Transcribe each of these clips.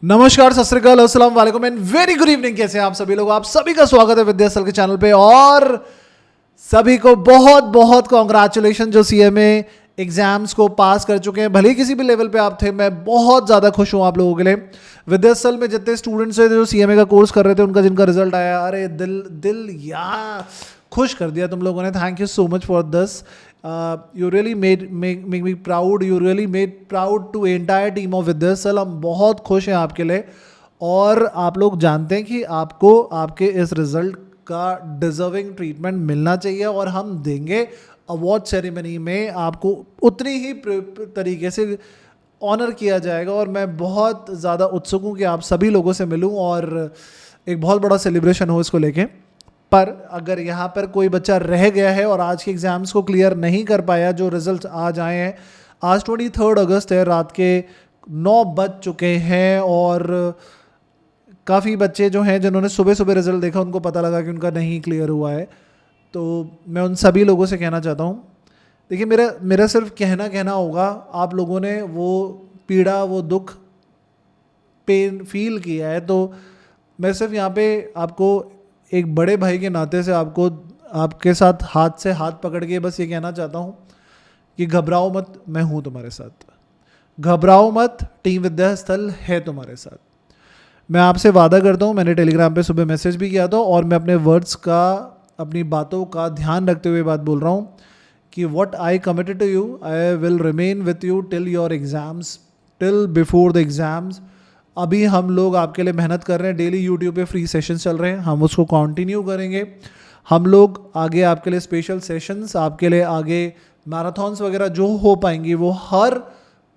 नमस्कार, सत श्री अकाल, अस्सलाम वालेकुम एंड वेरी गुड इवनिंग। कैसे हैं आप सभी लोग? आप सभी का स्वागत है विद्यासल के चैनल पे और सभी को बहुत बहुत कॉन्ग्रेचुलेशन जो सीएमए एग्जाम्स को पास कर चुके हैं। भले ही किसी भी लेवल पे आप थे, मैं बहुत ज़्यादा खुश हूँ आप लोगों के लिए। विद्यासल में जितने स्टूडेंट्स थे जो सीएमए का कोर्स कर रहे थे, उनका जिनका रिजल्ट आया, अरे दिल दिल यार खुश कर दिया तुम लोगों ने। Thank you so much for this. You really make me proud. You really made proud to entire team of विद्यासल। हम बहुत खुश हैं आपके लिए और आप लोग जानते हैं कि आपको आपके इस रिजल्ट का डिजर्विंग ट्रीटमेंट मिलना चाहिए और हम देंगे। अवार्ड सेरेमनी में आपको उतनी ही तरीके से ऑनर किया जाएगा और मैं बहुत ज़्यादा उत्सुक हूँ कि आप सभी लोगों से मिलूँ और एक बहुत बड़ा सेलिब्रेशन हो इसको लेके। पर अगर यहाँ पर कोई बच्चा रह गया है और आज के एग्ज़ाम्स को क्लियर नहीं कर पाया, जो रिजल्ट आज आए हैं, आज 23 अगस्त है, रात के 9 बज चुके हैं और काफ़ी बच्चे जो हैं जिन्होंने सुबह सुबह रिजल्ट देखा उनको पता लगा कि उनका नहीं क्लियर हुआ है। तो मैं उन सभी लोगों से कहना चाहता हूँ, देखिए मेरा सिर्फ कहना होगा। आप लोगों ने वो पीड़ा, वो दुख, पेन फील किया है, तो मैं सिर्फ यहाँ पे आपको एक बड़े भाई के नाते से आपको आपके साथ हाथ से हाथ पकड़ के बस ये कहना चाहता हूँ कि घबराओ मत, मैं हूँ तुम्हारे साथ। घबराओ मत, टीम विद्यास्थल है तुम्हारे साथ। मैं आपसे वादा करता हूँ, मैंने टेलीग्राम पे सुबह मैसेज भी किया था और मैं अपने वर्ड्स का, अपनी बातों का ध्यान रखते हुए बात बोल रहा हूँ कि what I committed to you, I will remain with you till your exams, till before the exams. अभी हम लोग आपके लिए मेहनत कर रहे हैं। डेली यूट्यूब पे फ्री सेशंस चल रहे हैं, हम उसको कंटिन्यू करेंगे। हम लोग आगे आपके लिए स्पेशल सेशंस, आपके लिए आगे मैराथन्स वगैरह जो हो पाएंगी वो हर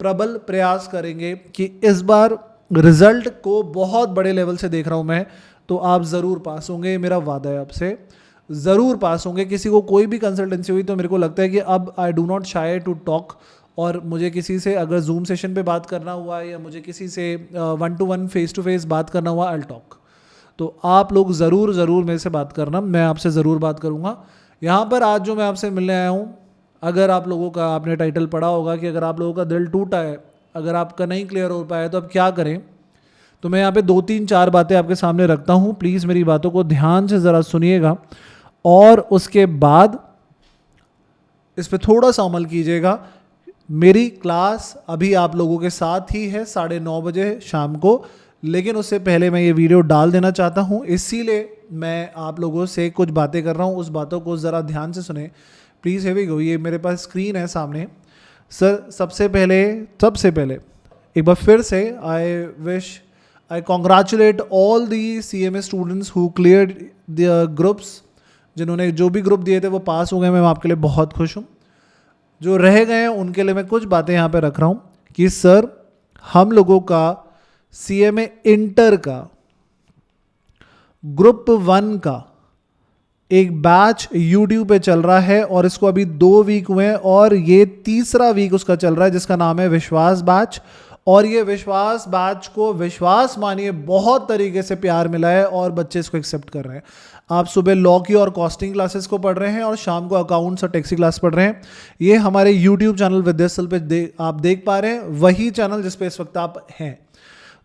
प्रबल प्रयास करेंगे कि इस बार रिज़ल्ट को बहुत बड़े लेवल से देख रहा हूँ मैं, तो आप ज़रूर पास होंगे। मेरा वादा है आपसे, ज़रूर पास होंगे। किसी को कोई भी कंसल्टेंसी हुई तो मेरे को लगता है कि अब I do not shy to talk, और मुझे किसी से अगर जूम सेशन पे बात करना हुआ है या मुझे किसी से 1-to-1 फेस टू फेस बात करना हुआ, आई टॉक। तो आप लोग ज़रूर मेरे से बात करना, मैं आपसे ज़रूर बात करूँगा। यहाँ पर आज जो मैं आपसे मिलने आया हूँ, अगर आप लोगों का, आपने टाइटल पढ़ा होगा कि अगर आप लोगों का दिल टूटा है, अगर आपका नहीं क्लियर हो पाया तो अब क्या करें, तो मैं यहाँ पे 2-3-4 बातें आपके सामने रखता हूँ। प्लीज़ मेरी बातों को ध्यान से ज़रा सुनिएगा और उसके बाद इस पर थोड़ा सा अमल कीजिएगा। मेरी क्लास अभी आप लोगों के साथ ही है 9:30 बजे शाम को, लेकिन उससे पहले मैं ये वीडियो डाल देना चाहता हूँ, इसीलिए मैं आप लोगों से कुछ बातें कर रहा हूँ। उस बातों को ज़रा ध्यान से सुने प्लीज़। हेवी गो, ये मेरे पास स्क्रीन है सामने। सर सबसे पहले एक बार फिर से I congratulate all the CMA students who cleared the groups. जिन्होंने जो भी ग्रुप दिए थे वो पास हो गए, मैं आपके लिए बहुत खुश हूँ। जो रह गए हैं उनके लिए मैं कुछ बातें यहाँ पे रख रहा हूँ कि सर हम लोगों का CMA इंटर का ग्रुप 1 का एक बैच YouTube पे चल रहा है और इसको अभी 2 वीक हुए हैं और ये 3रा वीक उसका चल रहा है, जिसका नाम है विश्वास बैच। और ये विश्वास बैच को, विश्वास मानिए, बहुत तरीके से प्यार मिला है और बच्चे इसको एक्सेप्ट कर रहे हैं। आप सुबह लॉ की और कॉस्टिंग क्लासेस को पढ़ रहे हैं और शाम को अकाउंट्स और टैक्सी क्लास पढ़ रहे हैं। ये हमारे YouTube चैनल विद्यासल पे आप देख पा रहे हैं, वही चैनल जिस पे इस वक्त आप हैं।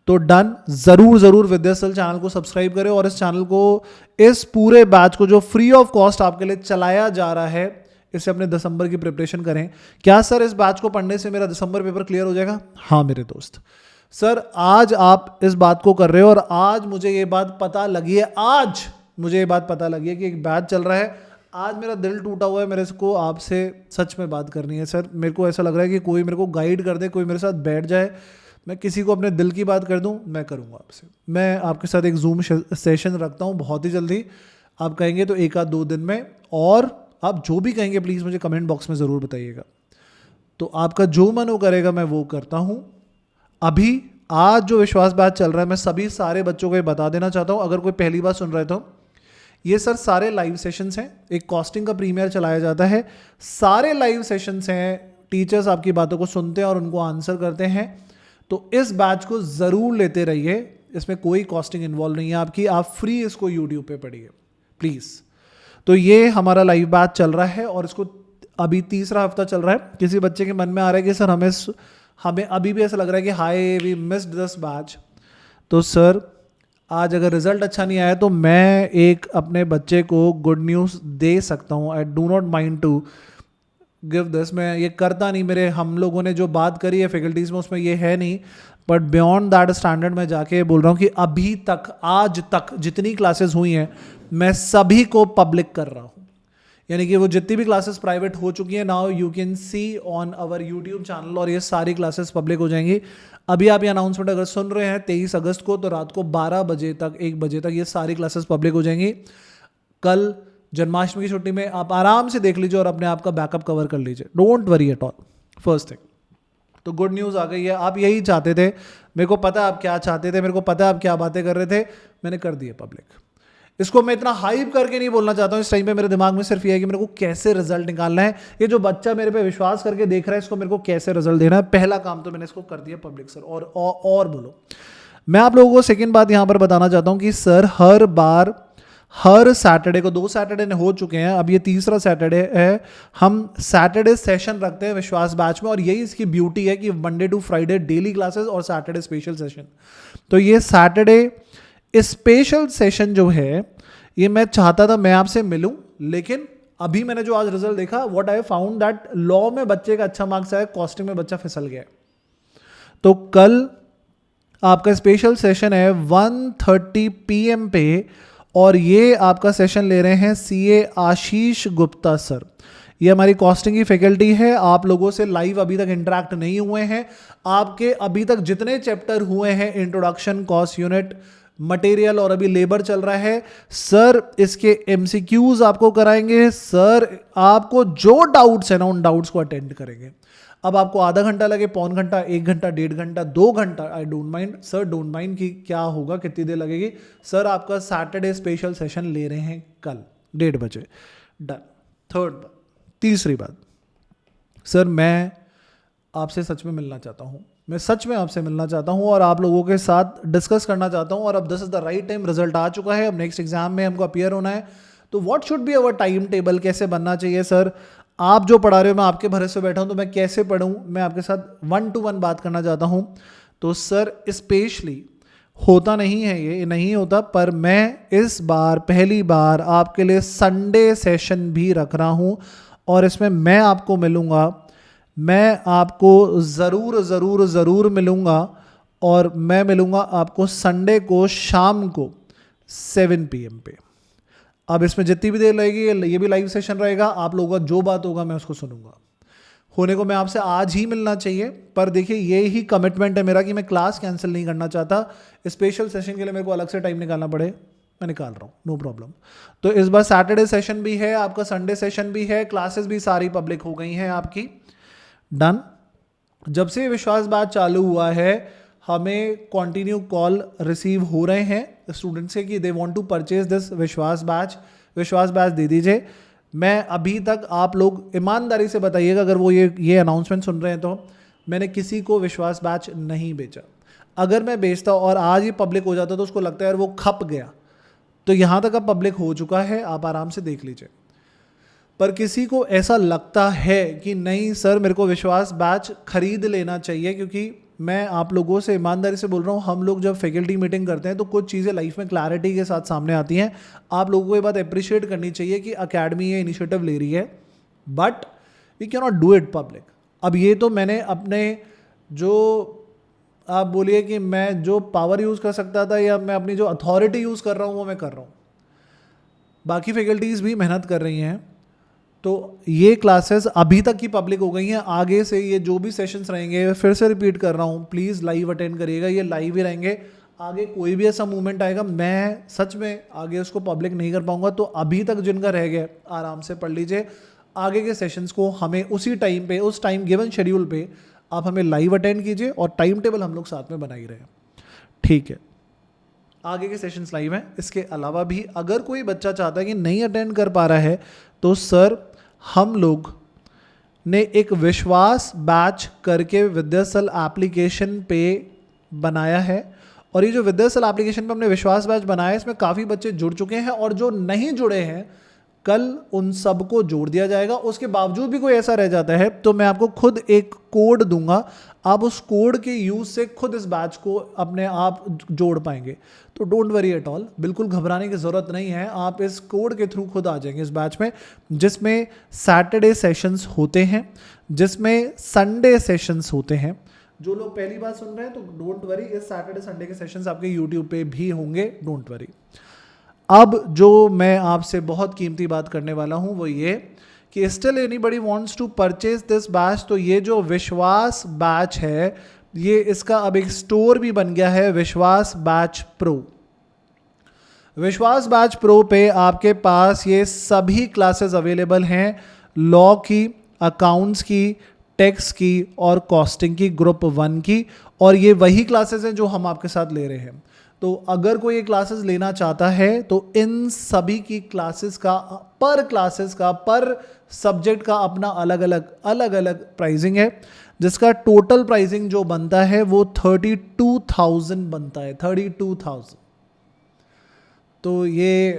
तो डन, ज़रूर विद्यासल चैनल को सब्सक्राइब करें और इस चैनल को, इस पूरे बैच को जो फ्री ऑफ कॉस्ट आपके लिए चलाया जा रहा है, इससे अपने दिसंबर की प्रिपरेशन करें। क्या सर इस बैच को पढ़ने से मेरा दिसंबर पेपर क्लियर हो जाएगा? हाँ मेरे दोस्त, सर आज आप इस बात को कर रहे हो और आज मुझे ये बात पता लगी है, आज मुझे ये बात पता लगी है कि एक बैच चल रहा है। आज मेरा दिल टूटा हुआ है, मेरे को आपसे सच में बात करनी है सर। मेरे को ऐसा लग रहा है कि कोई मेरे को गाइड कर दे, कोई मेरे साथ बैठ जाए, मैं किसी को अपने दिल की बात कर दूं। मैं करूंगा आपसे, मैं आपके साथ एक जूम सेशन रखता हूं बहुत ही जल्दी। आप कहेंगे तो 1-2 दिन में, और आप जो भी कहेंगे प्लीज़ मुझे कमेंट बॉक्स में ज़रूर बताइएगा। तो आपका जो मन वो करेगा मैं वो करता हूँ। अभी आज जो विश्वास बैच चल रहा है, मैं सभी सारे बच्चों को ये बता देना चाहता हूँ, अगर कोई पहली बार सुन रहे तो ये सर सारे लाइव सेशंस हैं। एक कॉस्टिंग का प्रीमियर चलाया जाता है, सारे लाइव सेशंस हैं। टीचर्स आपकी बातों को सुनते हैं और उनको आंसर करते हैं। तो इस बैच को ज़रूर लेते रहिए, इसमें कोई कॉस्टिंग इन्वॉल्व नहीं है आपकी, आप फ्री इसको यूट्यूब पे पढ़िए प्लीज़। तो ये हमारा लाइव बैच चल रहा है और इसको अभी 3रा हफ्ता चल रहा है। किसी बच्चे के मन में आ रहा है कि सर हमें अभी भी ऐसा लग रहा है कि हाय वी मिस्ड दिस बैच, तो सर आज अगर रिजल्ट अच्छा नहीं आया तो मैं एक अपने बच्चे को गुड न्यूज़ दे सकता हूँ. I do not mind to give this. मैं ये करता नहीं, मेरे हम लोगों ने जो बात करी है फैकल्टीज़ में उसमें ये है नहीं, बट बियॉन्ड दैट स्टैंडर्ड मैं जाके बोल रहा हूँ कि अभी तक आज तक जितनी क्लासेस हुई हैं मैं सभी को पब्लिक कर रहा हूँ. यानी कि वो जितनी भी क्लासेस प्राइवेट हो चुकी हैं, now you can see on our YouTube channel, और ये सारी क्लासेस पब्लिक हो जाएंगी. अभी आप ये अनाउंसमेंट अगर सुन रहे हैं 23 अगस्त को, तो रात को 12 बजे तक 1 बजे तक ये सारी क्लासेस पब्लिक हो जाएंगी. कल जन्माष्टमी की छुट्टी में आप आराम से देख लीजिए और अपने आप का बैकअप कवर कर लीजिए. Don't worry at all. First thing तो गुड न्यूज़ आ गई है. आप यही चाहते थे, मेरे को पता है आप क्या चाहते थे, मेरे को पता है आप क्या बातें कर रहे थे, मैंने कर दी है पब्लिक. इसको मैं इतना हाइप करके नहीं बोलना चाहता हूँ. इस टाइम पे मेरे दिमाग में सिर्फ ये है कि मेरे को कैसे रिजल्ट निकालना है. ये जो बच्चा मेरे पे विश्वास करके देख रहा है, इसको मेरे को कैसे रिजल्ट देना है. पहला काम तो मैंने इसको कर दिया पब्लिक सर. और बोलो, मैं आप लोगों को सेकंड बात यहाँ पर बताना चाहता हूँ कि सर हर बार हर सैटरडे को, 2 सैटरडे हो चुके हैं, अब ये तीसरा सैटरडे है, हम सैटरडे सेशन रखते हैं विश्वास बैच में. और यही इसकी ब्यूटी है कि Monday to Friday daily classes और सैटरडे स्पेशल सेशन. तो ये सैटरडे स्पेशल सेशन जो है, ये मैं चाहता था मैं आपसे मिलूं, लेकिन अभी मैंने जो आज रिजल्ट देखा, what I found that law में बच्चे का अच्छा मार्क्स आया, कॉस्टिंग में बच्चा फिसल गया. तो कल आपका स्पेशल सेशन है 1:30 PM पे, और ये आपका सेशन ले रहे हैं CA आशीष गुप्ता सर. ये हमारी कॉस्टिंग की फैकल्टी है. आप लोगों से लाइव अभी तक इंटरेक्ट नहीं हुए हैं. आपके अभी तक जितने चैप्टर हुए हैं, इंट्रोडक्शन, कॉस्ट यूनिट, मटेरियल और अभी लेबर चल रहा है, सर इसके MCQs आपको कराएंगे. सर आपको जो डाउट्स है ना, उन डाउट्स को अटेंड करेंगे. अब आपको आधा घंटा लगे, पौन घंटा, 1 घंटा, 1.5 घंटा, 2 घंटा, I don't mind sir, don't mind कि क्या होगा, कितनी देर लगेगी. सर आपका सैटरडे स्पेशल सेशन ले रहे हैं कल 1:30 बजे. डन. थर्ड बात. तीसरी बात, सर मैं आपसे सच में मिलना चाहता हूँ. मैं सच में आपसे मिलना चाहता हूँ और आप लोगों के साथ डिस्कस करना चाहता हूँ. और अब this is the right time. Result आ चुका है, अब नेक्स्ट एग्जाम में हमको अपीयर होना है. तो what should be our time table, कैसे बनना चाहिए सर. आप जो पढ़ा रहे हो, मैं आपके भरोसे बैठा हूँ, तो मैं कैसे पढ़ूँ, मैं आपके साथ 1-to-1 बात करना चाहता हूँ. तो सर स्पेशली होता नहीं है, ये नहीं होता, पर मैं इस बार पहली बार आपके लिए संडे सेशन भी रख रहा हूँ. और इसमें मैं आपको मिलूँगा, मैं आपको ज़रूर मिलूँगा. और मैं मिलूँगा आपको संडे को शाम को 7 PM पे. अब इसमें जितनी भी देर लगेगी, ये भी लाइव सेशन रहेगा. आप लोगों का जो बात होगा मैं उसको सुनूंगा. होने को मैं आपसे आज ही मिलना चाहिए, पर देखिए ये ही कमिटमेंट है मेरा कि मैं क्लास कैंसिल नहीं करना चाहता. स्पेशल सेशन के लिए मेरे को अलग से टाइम निकालना पड़े, मैं निकाल रहा हूँ, नो प्रॉब्लम. तो इस बार सैटरडे सेशन भी है, आपका संडे सेशन भी है, क्लासेस भी सारी पब्लिक हो गई हैं आपकी. डन. जब से विश्वास बैच चालू हुआ है, हमें कंटिन्यू कॉल रिसीव हो रहे हैं स्टूडेंट्स से कि they want to purchase this Vishwas batch दे दीजिए. मैं अभी तक, आप लोग ईमानदारी से बताइएगा अगर वो ये अनाउंसमेंट सुन रहे हैं, तो मैंने किसी को विश्वास बैच नहीं बेचा. अगर मैं बेचता और आज ही पब्लिक हो जाता तो उसको लगता है यार वो खप गया. तो यहाँ तक अब पब्लिक हो चुका है, आप आराम से देख लीजिए. पर किसी को ऐसा लगता है कि नहीं सर मेरे को विश्वास बैच खरीद लेना चाहिए, क्योंकि मैं आप लोगों से ईमानदारी से बोल रहा हूँ, हम लोग जब फैकल्टी मीटिंग करते हैं तो कुछ चीज़ें लाइफ में क्लैरिटी के साथ सामने आती हैं. आप लोगों को ये बात अप्रिशिएट करनी चाहिए कि अकेडमी ये इनिशिएटिव ले रही है, but we can not do it public. अब ये तो मैंने अपने, जो आप बोलिए कि मैं जो पावर यूज़ कर सकता था या मैं अपनी जो अथॉरिटी यूज़ कर रहा हूँ वो मैं कर रहा हूँ. बाकी फैकल्टीज़ भी मेहनत कर रही हैं. तो ये क्लासेस अभी तक की पब्लिक हो गई हैं. आगे से ये जो भी सेशंस रहेंगे, फिर से रिपीट कर रहा हूँ, प्लीज़ लाइव अटेंड करिएगा. ये लाइव ही रहेंगे. आगे कोई भी ऐसा मूवमेंट आएगा, मैं सच में आगे उसको पब्लिक नहीं कर पाऊंगा. तो अभी तक जिनका रह गया आराम से पढ़ लीजिए. आगे के सेशंस को हमें उसी टाइम पे, उस टाइम गिवन शेड्यूल पे आप हमें लाइव अटेंड कीजिए, और टाइम टेबल हम लोग साथ में बना ही रहे हैं. ठीक है, आगे के सेशंस लाइव हैं. इसके अलावा भी अगर कोई बच्चा चाहता है कि नहीं अटेंड कर पा रहा है, तो सर हम लोग ने एक विश्वास बैच करके विद्यासल एप्लीकेशन पे बनाया है. और ये जो विद्यासल एप्लीकेशन पे हमने विश्वास बैच बनाया है, इसमें काफ़ी बच्चे जुड़ चुके हैं, और जो नहीं जुड़े हैं कल उन सबको जोड़ दिया जाएगा। उसके बावजूद भी कोई ऐसा रह जाता है तो मैं आपको खुद एक कोड दूंगा, आप उस कोड के यूज से खुद इस बैच को अपने आप जोड़ पाएंगे। तो डोंट वरी एट ऑल, बिल्कुल घबराने की ज़रूरत नहीं है, आप इस कोड के थ्रू खुद आ जाएंगे इस बैच में, जिसमें सैटरडे सेशंस होते हैं, जिसमें संडे सेशंस होते हैं। जो लोग पहली बार सुन रहे हैं तो डोंट वरी, इस सैटरडे संडे के सेशंस आपके यूट्यूब पे भी होंगे, डोंट वरी। अब जो मैं आपसे बहुत कीमती बात करने वाला हूं वो ये कि still anybody wants to purchase this batch, तो ये जो विश्वास बैच है ये इसका अब एक स्टोर भी बन गया है, विश्वास बैच प्रो। विश्वास बैच प्रो पे आपके पास ये सभी क्लासेस अवेलेबल हैं, लॉ की, अकाउंट्स की, टैक्स की और कॉस्टिंग की, ग्रुप 1 की, और ये वही क्लासेस हैं जो हम आपके साथ ले रहे हैं। तो अगर कोई ये क्लासेस लेना चाहता है तो इन सभी की क्लासेस का पर सब्जेक्ट का अपना अलग अलग प्राइसिंग है, जिसका टोटल प्राइसिंग जो बनता है वो 32,000 बनता है, 32,000। तो ये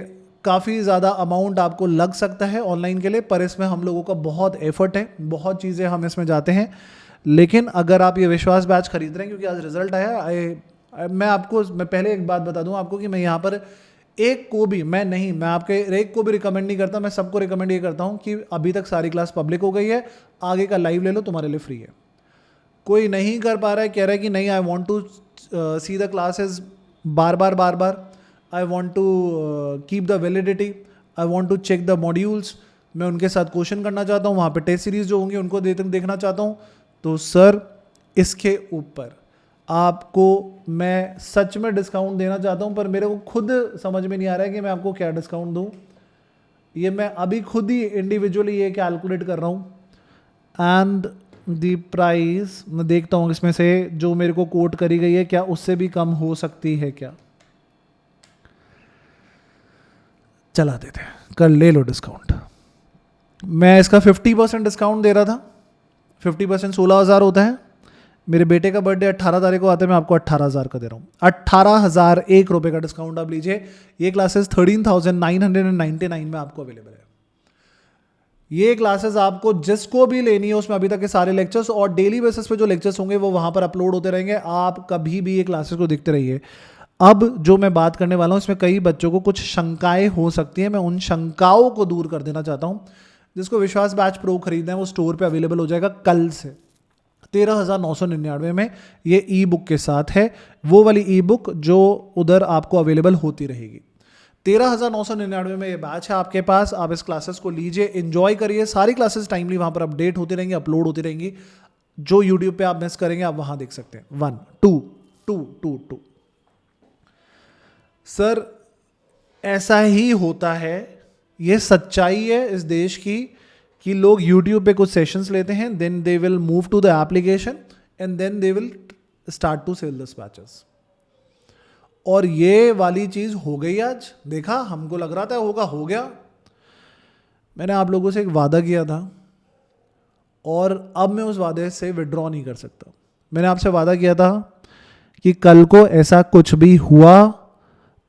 काफ़ी ज़्यादा अमाउंट आपको लग सकता है ऑनलाइन के लिए, पर इसमें हम लोगों का बहुत एफर्ट है, बहुत चीज़ें हम इसमें जाते हैं। लेकिन अगर आप ये विश्वास बैच खरीद रहे हैं, क्योंकि आज रिजल्ट आया, मैं पहले एक बात बता दूं आपको कि मैं यहाँ पर एक को भी रिकमेंड नहीं करता, मैं सबको रिकमेंड ये करता हूँ कि अभी तक सारी क्लास पब्लिक हो गई है, आगे का लाइव ले लो, तुम्हारे लिए फ्री है। कोई नहीं कर पा रहा है, कह रहा है कि नहीं, I want to see the classes बार बार, I want to keep the validity, I want to check the modules, मैं उनके साथ क्वेश्चन करना चाहता हूँ, वहाँ पे टेस्ट सीरीज जो होंगी उनको देखना चाहता हूँ। तो सर इसके ऊपर आपको मैं सच में डिस्काउंट देना चाहता हूँ, पर मेरे को खुद समझ में नहीं आ रहा है कि मैं आपको क्या डिस्काउंट दूँ। ये मैं अभी खुद ही इंडिविजुअली ये कैलकुलेट कर रहा हूँ, एंड द प्राइस मैं देखता हूँ इसमें से जो मेरे को कोट करी गई है क्या उससे भी कम हो सकती है क्या। चला देते हैं, कल ले लो डिस्काउंट। मैं इसका 50% डिस्काउंट दे रहा था, 50% 16,000 होता है। मेरे बेटे का बर्थडे 18 तारीख को आता है, मैं आपको 18,000 का दे रहा हूँ, 18,001 रुपये का डिस्काउंट आप लीजिए। ये क्लासेस 13,999 में आपको अवेलेबल है। ये क्लासेस आपको जिसको भी लेनी है उसमें अभी तक के सारे लेक्चर्स और डेली बेसिस पे जो लेक्चर्स होंगे वो वहाँ पर अपलोड होते रहेंगे, आप कभी भी ये क्लासेस को देखते रहिए। अब जो मैं बात करने वाला हूँ इसमें कई बच्चों को कुछ शंकाएं हो सकती हैं, मैं उन शंकाओं को दूर कर देना चाहता हूँ। जिसको विश्वास बैच प्रो खरीदना है वो स्टोर पे अवेलेबल हो जाएगा कल से 13,999 में, ये ई बुक के साथ है, वो वाली ई बुक जो उधर आपको अवेलेबल होती रहेगी। 13,999 में ये बैच है आपके पास, आप इस क्लासेस को लीजिए, एंजॉय करिए। सारी क्लासेस टाइमली वहाँ पर अपडेट होती रहेंगी, अपलोड होती रहेंगी। जो यूट्यूब पे आप मिस करेंगे आप वहाँ देख सकते हैं। 1 2 2 2 2 सर ऐसा ही होता है, ये सच्चाई है इस देश की कि लोग YouTube पे कुछ सेशंस लेते हैं, then they will move to the application and then they will start to sell this batches. और ये वाली चीज़ हो गई आज, देखा, हमको लग रहा था होगा, हो गया। मैंने आप लोगों से एक वादा किया था और अब मैं उस वादे से विड्रॉ नहीं कर सकता। मैंने आपसे वादा किया था कि कल को ऐसा कुछ भी हुआ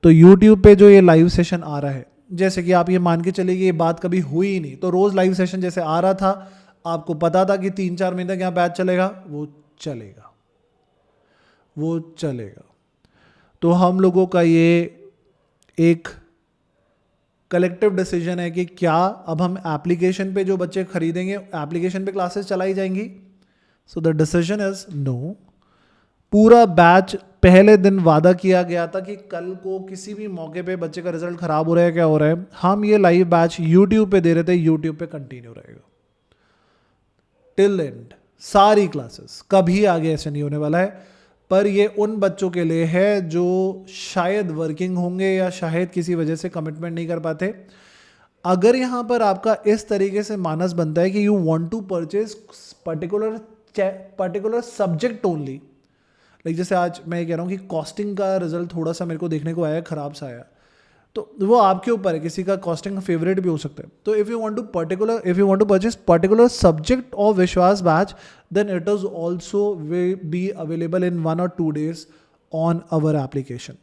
तो YouTube पे जो ये लाइव सेशन आ रहा है, जैसे कि आप ये मान के चलिए कि ये बात कभी हुई ही नहीं, तो रोज़ लाइव सेशन जैसे आ रहा था, आपको पता था कि 3-4 महीने तक यहाँ बैच चलेगा, वो चलेगा। तो हम लोगों का ये एक कलेक्टिव डिसीजन है कि क्या अब हम एप्लीकेशन पे जो बच्चे खरीदेंगे एप्लीकेशन पे क्लासेस चलाई जाएंगी। So the decision is no. पूरा बैच पहले दिन वादा किया गया था कि कल को किसी भी मौके पे बच्चे का रिजल्ट खराब हो रहा है, क्या हो रहा है, हम ये लाइव बैच YouTube पे दे रहे थे, YouTube पे कंटिन्यू रहेगा टिल एंड, सारी क्लासेस, कभी आगे ऐसे नहीं होने वाला है। पर ये उन बच्चों के लिए है जो शायद वर्किंग होंगे या शायद किसी वजह से कमिटमेंट नहीं कर पाते। अगर यहाँ पर आपका इस तरीके से मानस बनता है कि you want to purchase particular subject only, like जैसे आज मैं ये कह रहा हूँ कि कॉस्टिंग का रिजल्ट थोड़ा सा मेरे को देखने को आया, खराब सा आया, तो वो आपके ऊपर है, किसी का कॉस्टिंग फेवरेट भी हो सकता है। तो if you want to purchase particular subject of Vishwas batch, then it is also be available in 1 or 2 days on our application.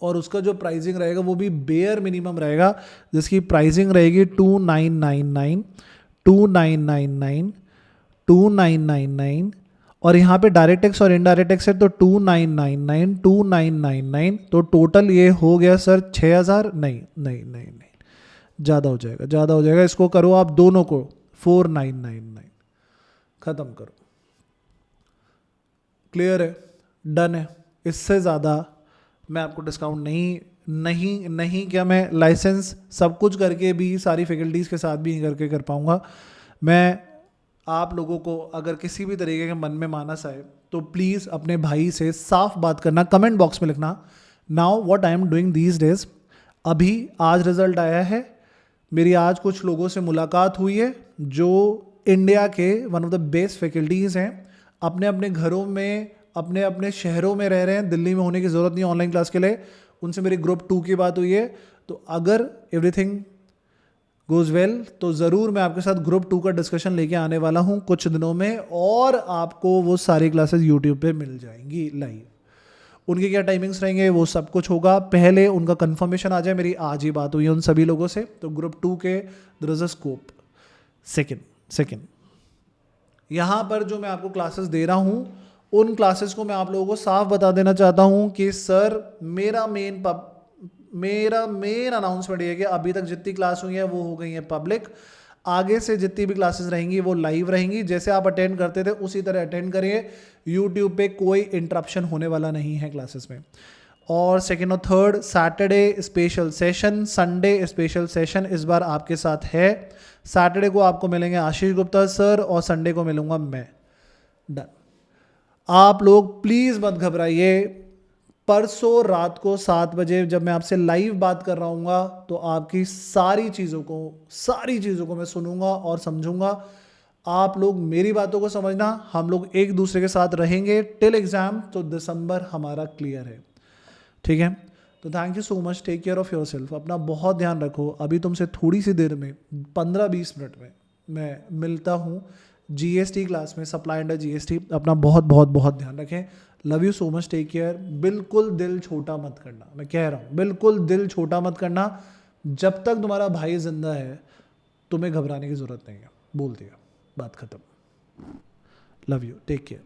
और उसका जो प्राइसिंग रहेगा वो भी बेयर मिनिमम रहेगा, जिसकी प्राइसिंग रहेगी 2999, 2999, 2999, और यहाँ पे डायरेक्ट टैक्स और इनडायरेक्ट टैक्स है तो 2999, 2999, तो टोटल ये हो गया सर 6000। नहीं नहीं नहीं नहीं, ज़्यादा हो जाएगा, ज़्यादा हो जाएगा। इसको करो आप दोनों को 4999, ख़त्म करो। क्लियर है, डन है। इससे ज़्यादा मैं आपको डिस्काउंट नहीं क्या मैं लाइसेंस सब कुछ करके भी, सारी फैकल्टीज़ के साथ भी करके कर पाऊँगा। मैं आप लोगों को अगर किसी भी तरीके के मन में मानस आए तो प्लीज़ अपने भाई से साफ बात करना, कमेंट बॉक्स में लिखना। Now what I am doing these days, अभी आज रिजल्ट आया है, मेरी आज कुछ लोगों से मुलाकात हुई है जो इंडिया के one of the best faculties हैं, अपने अपने घरों में, अपने अपने शहरों में रह रहे हैं, दिल्ली में होने की ज़रूरत नहीं ऑनलाइन क्लास के लिए। उनसे मेरी ग्रुप 2 की बात हुई है, तो अगर एवरीथिंग गोज़ वेल तो ज़रूर मैं आपके साथ ग्रुप 2 का डिस्कशन लेके आने वाला हूँ कुछ दिनों में, और आपको वो सारी क्लासेस यूट्यूब पे मिल जाएंगी लाइव। उनके क्या टाइमिंग्स रहेंगे वो सब कुछ होगा, पहले उनका कंफर्मेशन आ जाए। मेरी आज ही बात हुई है उन सभी लोगों से, तो ग्रुप 2 के there is a scope. Second यहाँ पर जो मैं आपको क्लासेस दे रहा हूँ, उन क्लासेस को मैं आप लोगों को साफ बता देना चाहता हूँ कि सर मेरा मेन अनाउंसमेंट ये है कि अभी तक जितनी क्लास हुई है वो हो गई है पब्लिक। आगे से जितनी भी क्लासेस रहेंगी वो लाइव रहेंगी, जैसे आप अटेंड करते थे उसी तरह अटेंड करिए। यूट्यूब पे कोई इंटरप्शन होने वाला नहीं है क्लासेस में। और सेकेंड और third, Saturday special session, Sunday special session इस बार आपके साथ है। सैटरडे को आपको मिलेंगे आशीष गुप्ता सर और संडे को मिलूंगा मैं। डन। आप लोग प्लीज़ मत घबराइए, परसों रात को 7 बजे जब मैं आपसे लाइव बात कर रहा हूँ तो आपकी सारी चीज़ों को मैं सुनूंगा और समझूंगा। आप लोग मेरी बातों को समझना, हम लोग एक दूसरे के साथ रहेंगे टिल एग्ज़ाम, तो दिसंबर हमारा क्लियर है, ठीक है। तो thank you so much, take care of yourself, अपना बहुत ध्यान रखो। अभी तुमसे थोड़ी सी देर में 15-20 मिनट में मैं मिलता हूँ GST क्लास में, सप्लाई अंडर GST। अपना बहुत बहुत बहुत ध्यान रखें। Love you so much, take care. बिल्कुल दिल छोटा मत करना, मैं कह रहा हूँ, बिल्कुल दिल छोटा मत करना। जब तक तुम्हारा भाई जिंदा है तुम्हें घबराने की ज़रूरत नहीं है। बोल दिया, बात ख़त्म। Love you, take care.